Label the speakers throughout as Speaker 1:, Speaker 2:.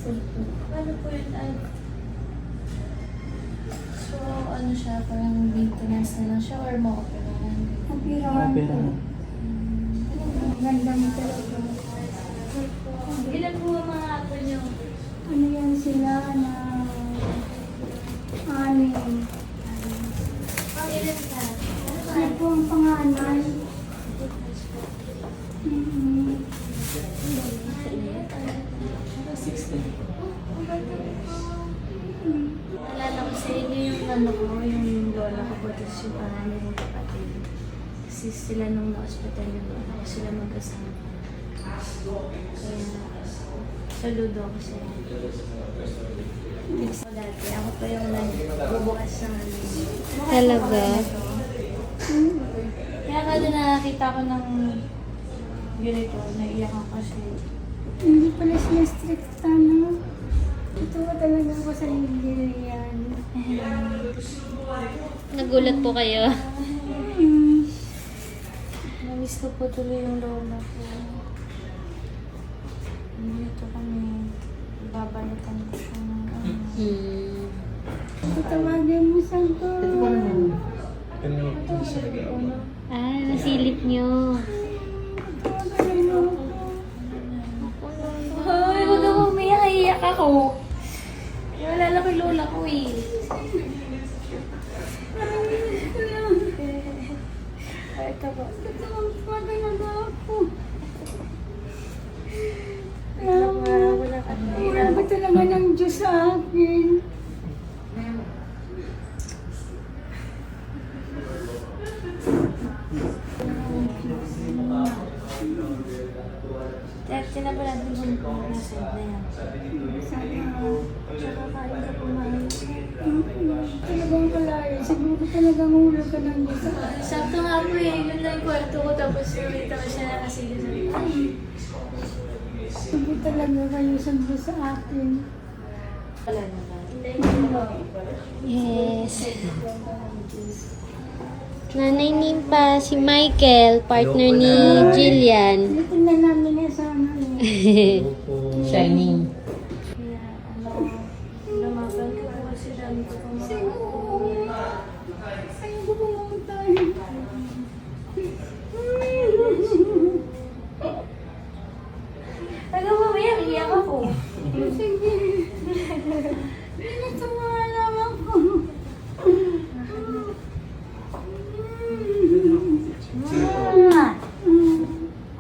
Speaker 1: cancer po.
Speaker 2: Paano po yun? So, ano siya, parang maintenance na lang siya or ma-operahan?
Speaker 1: Operahan po. Ganda mo talaga.
Speaker 2: Ilan po ang mga apo niyo?
Speaker 1: Ano yan sila na anim.
Speaker 2: Pang ilan ka?
Speaker 1: Ano po ang panganay?
Speaker 2: Alala ko sa inyo yung ano ko, yung lola ko po, tapos yung pangalan ng kapatid. Kasi sila nung na-hospital yung lola ko, sila mag-asama. Kaya, saludo ako sa inyo. So, dati, ako pa yung nagbubukas ng ano.
Speaker 3: Talaga?
Speaker 2: Kaya kada nakakita ko ng ganito, naiyak ako kasi.
Speaker 1: Hindi pala sila strict ano. Ito talaga ako sa Nigerian.
Speaker 3: Nagulat po kayo.
Speaker 2: Namiss ko po tuloy yung lola ko. Dito kami, babalikan ko siya ng ano.
Speaker 1: Tawagin mo sa ko.
Speaker 3: Ah, nasilip nyo.
Speaker 1: Tawagin mo ako.
Speaker 2: Hoy, huwag ako umiyak, iiyak ako. Naalala ko yung lola ko eh. Ito po.
Speaker 1: Tawagin na ako.
Speaker 2: Wala ka na.
Speaker 1: Wala ba talaga ng Diyos sa akin?
Speaker 2: Tina ba natin kung nasa na yan?
Speaker 1: Tsaka kain ka kumain. Talagang kalaya. Siguro talagang ulo ka ng Diyos sa akin.
Speaker 2: Sakto nga po eh, yun lang yung kwarto ko tapos nakita ko siya nakasigil sa ay.
Speaker 1: Sige talaga kayo sa Diyos sa akin.
Speaker 2: Wala na ba?
Speaker 3: Yes. Nanay Nimpa, si Michael, partner ni Jillian.
Speaker 1: Dito na namin yan sa ano eh.
Speaker 4: Shining.
Speaker 2: Kaya ano, lumaban ko po kasi dami ko pang mga
Speaker 1: Siguro. Ayaw ko pumunta.
Speaker 2: Taga mamaya, iyak ako.
Speaker 1: Sige. Pinatawa lang ako.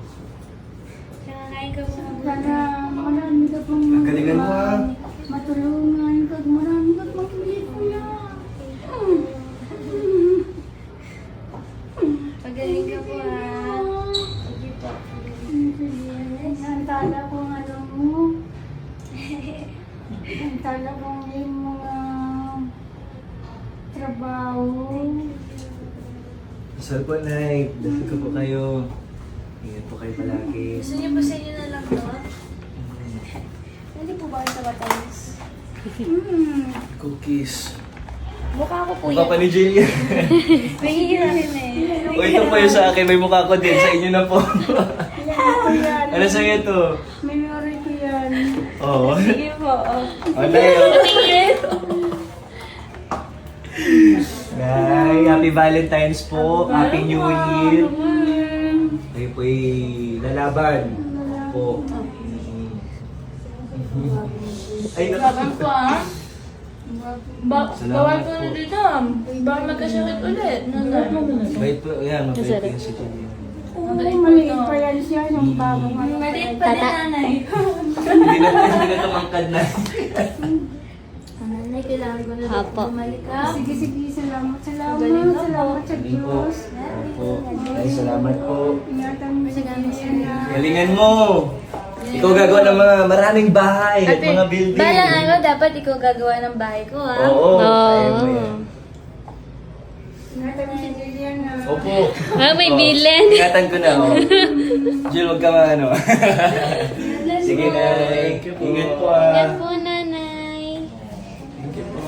Speaker 2: Kaya kain ka muna.
Speaker 1: Sana marami ka pong
Speaker 4: Galingan mo, ha?
Speaker 1: matulungan ka. Marami ka pong kuya.
Speaker 2: Pagaling ka po ha. Sige po.
Speaker 1: Nantala ko ang ano mo. Nantala ko ang iyong mga trabaho.
Speaker 4: Dasal po, Nay. Dasal ko po kayo. Ingat po kayo palagi.
Speaker 2: Gusto niyo po sa inyo na lang to? Hindi po ba kayo sa Batangas?
Speaker 4: Cookies.
Speaker 2: Mukha ko po
Speaker 4: Mukha pa
Speaker 2: yan.
Speaker 4: ni Jillian.
Speaker 2: May hihirahin eh.
Speaker 4: O ito po yung sa akin. May mukha ko din. Sa inyo na po.
Speaker 1: Ito yan.
Speaker 4: Ano sa'yo ito?
Speaker 1: Memory ko yan.
Speaker 4: Oo.
Speaker 2: Sige po.
Speaker 4: Nay, oh.
Speaker 2: Tingin.
Speaker 4: Nay, happy Valentine's po. Happy New Year. Kayo po'y lalaban. Po. Ay,
Speaker 2: Laban po ah.
Speaker 4: Salamat
Speaker 2: Bawal po
Speaker 4: po.
Speaker 2: na dito. Baka magkasakit ulit.
Speaker 4: Bait po. Yan, mabait po yung si Jillian.
Speaker 1: Oo, maliit pa yan siya. Yung bagong ano.
Speaker 2: Maliit pa din nanay.
Speaker 4: Hindi na tumangkad na.
Speaker 2: Nanay, kailangan ko na
Speaker 3: Apo.
Speaker 2: bumalik ka.
Speaker 1: Sige, sige. Salamat. Salamat.
Speaker 2: Galing ka po.
Speaker 1: Salamat sa
Speaker 4: Galing po.
Speaker 1: Diyos.
Speaker 4: Opo. Ay, salamat po.
Speaker 1: Ingatan mo sa Diyos.
Speaker 4: Galingan mo. Ikaw gagawa ng mga maraming bahay at mga building.
Speaker 2: Balang araw, dapat ikaw gagawa ng bahay ko ha.
Speaker 4: Oo.
Speaker 3: Oo.
Speaker 4: Kaya mo yan.
Speaker 1: Ingatan mo si Jillian na.
Speaker 4: Opo.
Speaker 3: Ah, may
Speaker 4: Oo.
Speaker 3: bilin.
Speaker 4: Ingatan ko na. Oh. Jill, huwag ka ano. Sige na. Ingat po
Speaker 3: Ingat
Speaker 4: ah.
Speaker 3: po, nanay.
Speaker 4: Thank you po.